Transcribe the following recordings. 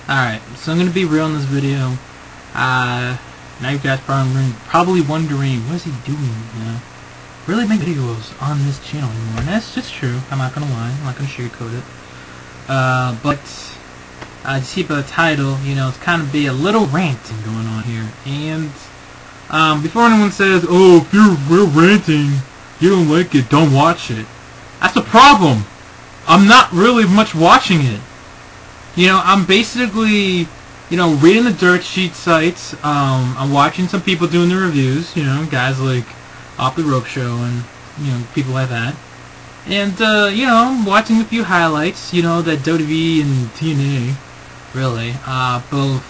Alright, so I'm gonna be real in this video. Now you guys probably wondering, what is he doing, you know? Really make videos on this channel anymore, and that's just true. I'm not gonna lie, I'm not gonna sugarcoat it. But you see by the title, you know, it's kind of be a little ranting going on here. And before anyone says, oh, if we're ranting, you don't like it, don't watch it. That's the problem. I'm not really much watching it. You know, I'm basically, you know, reading the dirt sheet sites. I'm watching some people doing the reviews. You know, guys like Off the Rope Show and, you know, people like that. And you know, I'm watching a few highlights. You know, that WWE and TNA, really, both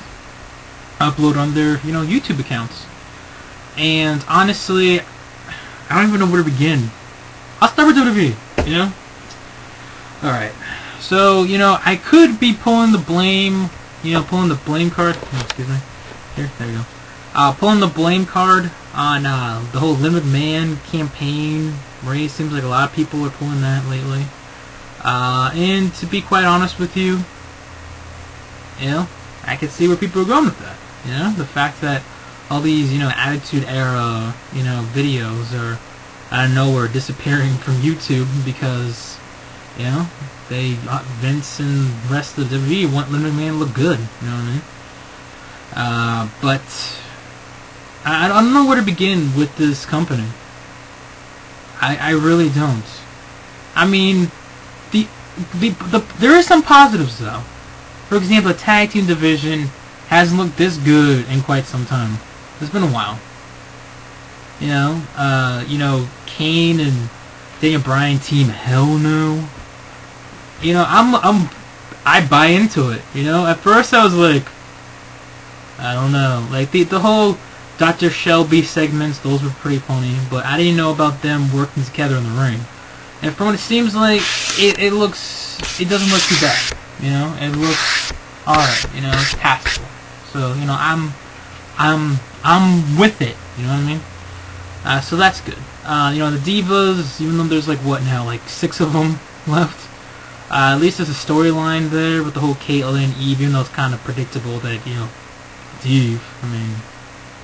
upload on their, you know, YouTube accounts. And honestly, I don't even know where to begin. I'll start with WWE. You know. All right. So, you know, I could be pulling the blame, you know, pulling the blame card. Oh, excuse me. Here, there you go. Pulling the blame card on the whole Limit Man campaign. Right? It seems like a lot of people are pulling that lately. And to be quite honest with you, you know, I can see where people are going with that. You know, the fact that all these, you know, Attitude Era, you know, videos are out of nowhere disappearing from YouTube because, you know, Vince and the rest of the WWE want Limit Man to look good, you know what I mean? But I don't know where to begin with this company. I really don't. I mean, there is some positives though. For example, the tag team division hasn't looked this good in quite some time. It's been a while. You know, Kane and Daniel Bryan team, hell no. You know, I buy into it. You know, at first I was like, I don't know, like the whole Dr. Shelby segments, those were pretty funny, but I didn't know about them working together in the ring. And from what it seems like, it doesn't look too bad. You know, it looks alright. You know, it's passable. So you know, I'm with it. You know what I mean? So that's good. You know, the Divas, even though there's like what now, like 6 of them left. At least there's a storyline there with the whole Caitlyn and Eve, even though it's kind of predictable that, you know, it's Eve. I mean,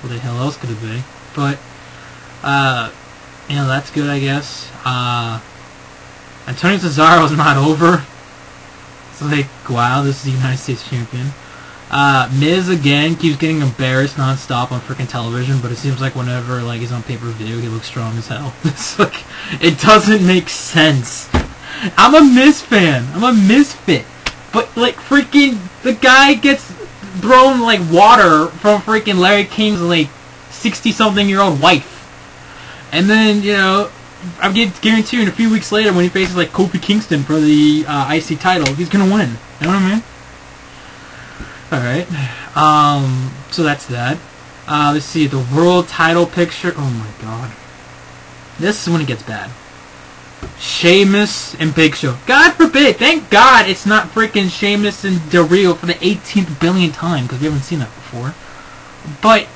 what the hell else could it be? But, you know, that's good, I guess. Antonio Cesaro's not over. It's like, wow, this is the United States champion. Miz, again, keeps getting embarrassed non-stop on freaking television, but it seems like whenever, like, he's on pay-per-view, he looks strong as hell. It's like, it doesn't make sense. I'm a Miz fan. I'm a misfit. But, like, freaking, the guy gets thrown, like, water from freaking Larry King's, like, 60-something-year-old wife. And then, you know, I guarantee you in a few weeks later when he faces, like, Kofi Kingston for the IC title, he's gonna win. You know what I mean? Alright. So that's that. Let's see, the world title picture. Oh my god. This is when it gets bad. Sheamus and Big Show. God forbid, thank God it's not freaking Sheamus and Del Rio for the 18th billionth time, because we haven't seen that before. But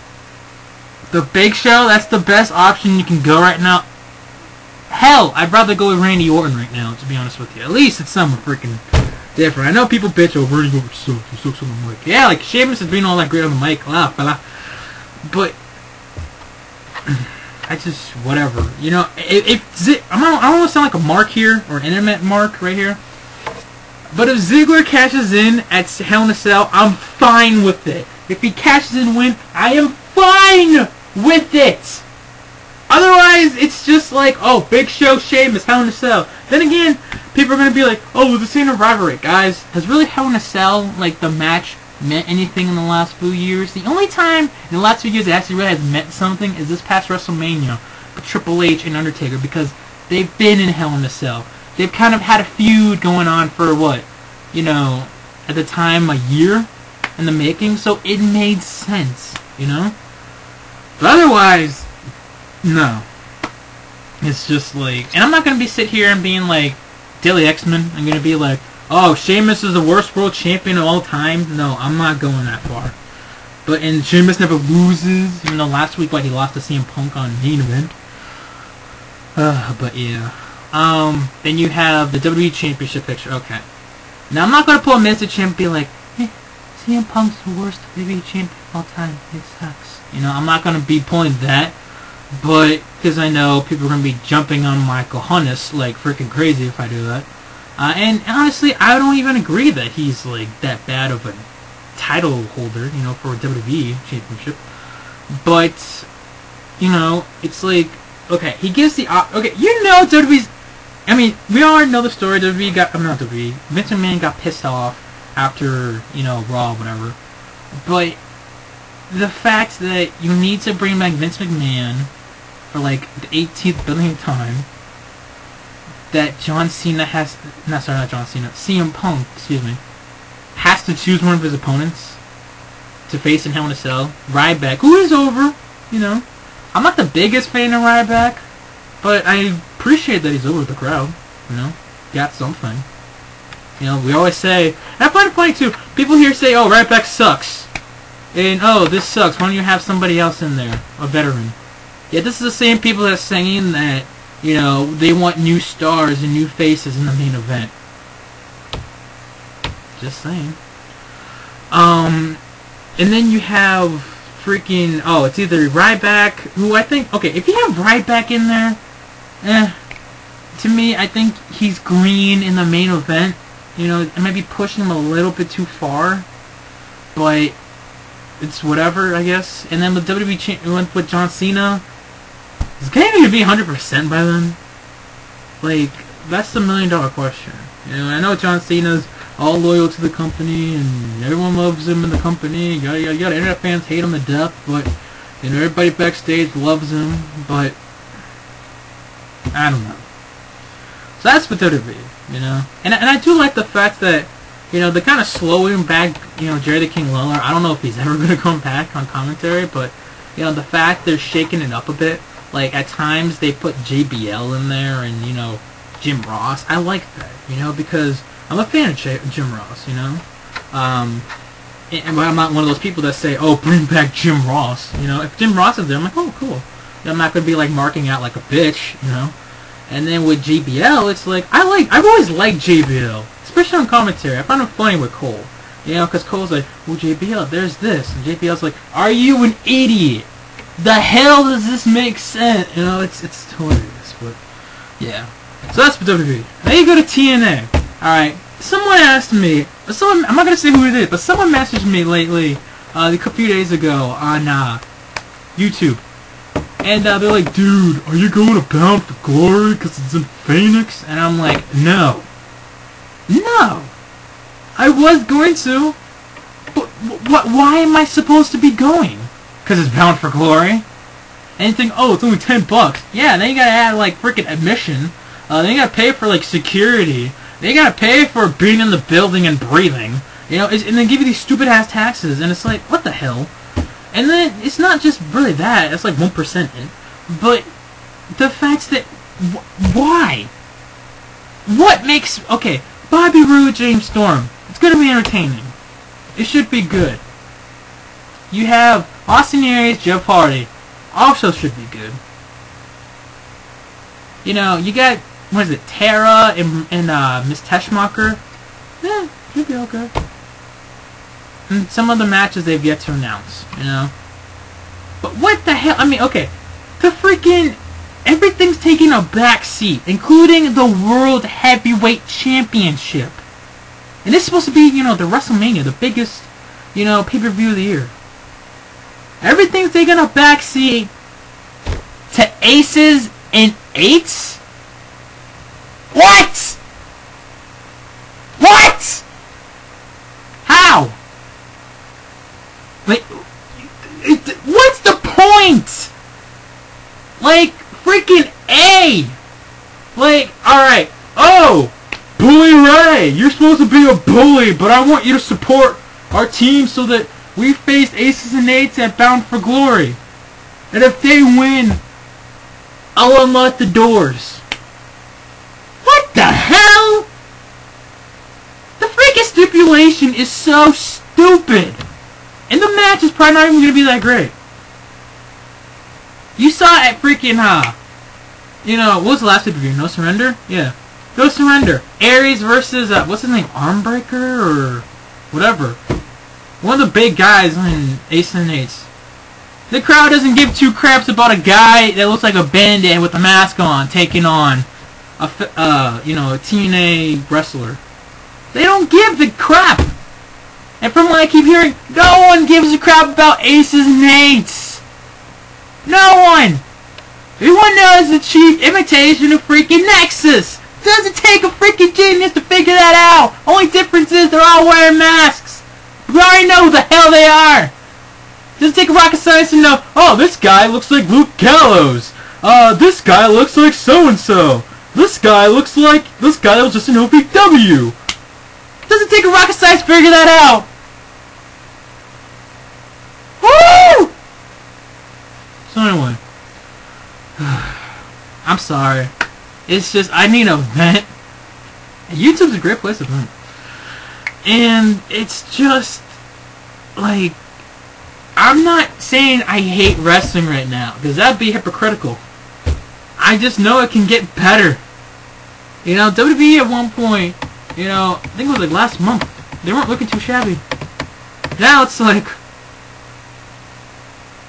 the Big Show, that's the best option you can go right now. Hell, I'd rather go with Randy Orton right now, to be honest with you. At least it's somewhat freaking different. I know people bitch over Randy Orton sucks. He sucks on the mic. Yeah, like Sheamus is being all that great on the mic, but I just, whatever. You know, I don't want to sound like a mark here, or an internet mark right here, but if Ziggler cashes in at Hell in a Cell, I'm fine with it. If he cashes in win, I am fine with it. Otherwise, it's just like, oh, Big Show, Sheamus, Hell in a Cell. Then again, people are going to be like, oh, this ain't a rivalry. Guys, has really Hell in a Cell, like, the match meant anything in the last few years? The only time in the last few years it actually really has meant something is this past WrestleMania with Triple H and Undertaker, because they've been in Hell in a Cell. They've kind of had a feud going on for what, you know, at the time, a year in the making, so it made sense, you know? But otherwise, no. It's just like, and I'm not going to be sit here and being like Daily X-Men. I'm going to be like, oh, Sheamus is the worst world champion of all time. No, I'm not going that far. And Sheamus never loses, even though last week, he lost to CM Punk on main event. But yeah. Then you have the WWE Championship picture. Okay. Now, I'm not going to pull a Miz to champ and be like, CM Punk's the worst WWE champion of all time. It sucks. You know, I'm not gonna be pulling that, but because I know people are gonna be jumping on my cojones like freaking crazy if I do that. And honestly, I don't even agree that he's like that bad of a title holder, you know, for a WWE championship. But you know, it's like, okay, he gives the okay, you know, WWE's. I mean, we already know the story. WWE got, I'm not WWE. Vince McMahon got pissed off after, you know, Raw, whatever. But the fact that you need to bring back Vince McMahon for like the 18th billionth time, that John Cena has, not John Cena, CM Punk, excuse me, has to choose one of his opponents to face in Hell in a Cell. Ryback, who is over, you know. I'm not the biggest fan of Ryback, but I appreciate that he's over with the crowd, you know. Got something. You know, we always say, and I find it funny too, people here say, oh, Ryback sucks. And, oh, this sucks, why don't you have somebody else in there, a veteran? Yeah, this is the same people that are saying that, you know, they want new stars and new faces in the main event. Just saying. And then you have freaking, oh, it's either Ryback, who I think, okay, if you have Ryback in there, to me, I think he's green in the main event. You know, it might be pushing him a little bit too far, but it's whatever, I guess. And then with WWE, with John Cena, is he going to be 100% by then? Like, that's the $1 million question. You know, I know John Cena's all loyal to the company, and everyone loves him in the company. Yada yada yada. Internet fans hate him to death, but you know, everybody backstage loves him. But I don't know. So that's with WWE, you know. And I do like the fact that, you know, they're kind of slowing back, you know, Jerry the King Lawler. I don't know if he's ever going to come back on commentary, but, you know, the fact they're shaking it up a bit. Like, at times they put JBL in there and, you know, Jim Ross. I like that, you know, because I'm a fan of Jim Ross, you know. And I'm not one of those people that say, oh, bring back Jim Ross. You know, if Jim Ross is there, I'm like, oh, cool. I'm not going to be, like, marking out like a bitch, you know. And then with JBL, it's like, I've always liked JBL, especially on commentary. I find him funny with Cole. You know, because Cole's like, well, JBL, there's this. And JBL's like, are you an idiot? The hell does this make sense? You know, it's hilarious, but, yeah. So that's for WWE. Now you go to TNA. Alright, someone asked me, I'm not going to say who it is, but someone messaged me lately, a few days ago on YouTube. And they're like, dude, are you going to Bound for Glory because it's in Phoenix? And I'm like, no. No. I was going to. But why am I supposed to be going? Because it's Bound for Glory? And you think, oh, it's only $10. Yeah, then you gotta add, like, freaking admission. Then you gotta pay for, like, security. Then you gotta pay for being in the building and breathing. You know, and they give you these stupid-ass taxes. And it's like, what the hell? And then, it's not just really that, it's like 1% it, but the fact that, why? What makes, okay, Bobby Roode, James Storm, it's gonna be entertaining. It should be good. You have Austin Aries, Jeff Hardy, also should be good. You know, you got, what is it, Tara and Miss Teschmacher, should be okay. And some of the matches they've yet to announce, you know. But what the hell? I mean, okay, the freaking everything's taking a back seat, including the World Heavyweight Championship. And this is supposed to be, you know, the WrestleMania, the biggest, you know, pay-per-view of the year. Everything's taking a back seat to aces and eights. What? What? How? Like, what's the point? Like, freaking A! Like, alright, oh! Bully Ray! You're supposed to be a bully, but I want you to support our team so that we face aces and eights at Bound for Glory. And if they win, I'll unlock the doors. What the hell? The freaking stipulation is so stupid. And the match is probably not even going to be that great. You saw at freaking, you know, what was the last pay-per-view? No Surrender? Yeah. No Surrender. Aries versus, what's his name? Armbreaker? Or whatever. one of the big guys in Aces and Eights. The crowd doesn't give two craps about a guy that looks like a bandit with a mask on taking on a TNA wrestler. They don't give the crap. And from what I keep hearing, no one gives a crap about Aces and Eights. No one. Everyone knows the cheap imitation of freaking Nexus. It doesn't take a freaking genius to figure that out. Only difference is they're all wearing masks. We already know who the hell they are. Doesn't take a rocket science to know, oh, this guy looks like Luke Gallows. This guy looks like so-and-so. This guy looks like this guy that was just in OPW. Doesn't take a rocket science to figure that out. Woo! So anyway, I'm sorry. It's just, I need a vent. YouTube's a great place to vent. And it's just, like, I'm not saying I hate wrestling right now, because that'd be hypocritical. I just know it can get better. You know, WWE at one point, you know, I think it was like last month, they weren't looking too shabby. Now it's like,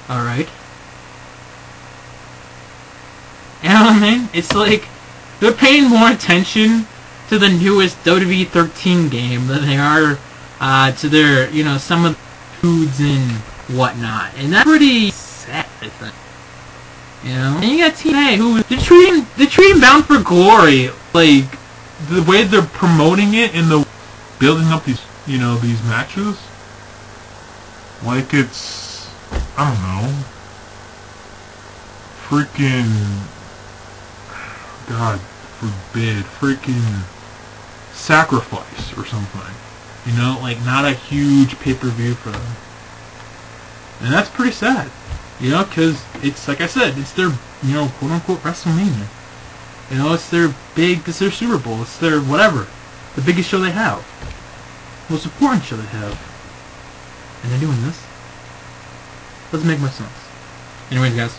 alright. You know what I mean? It's like, they're paying more attention to the newest WWE 13 game than they are to their, you know, some of the foods and whatnot. And that's pretty sad, I think. You know? And you got TNA, who, they're treating Bound for Glory, like, the way they're promoting it and the building up these, you know, these matches. Like it's, I don't know, freaking, God forbid, freaking Sacrifice or something. You know, like not a huge pay-per-view for them. And that's pretty sad. You know, because it's, like I said, it's their, you know, quote-unquote WrestleMania. You know, it's their Super Bowl. It's their whatever. The biggest show they have. Most important show they have. And they're doing this. Doesn't make much sense. Anyways, guys.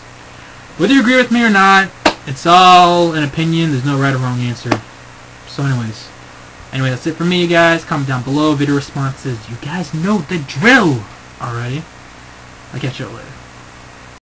Whether you agree with me or not, it's all an opinion. There's no right or wrong answer. So anyways. Anyway, that's it for me, you guys. Comment down below. Video responses. You guys know the drill already. I'll catch you later.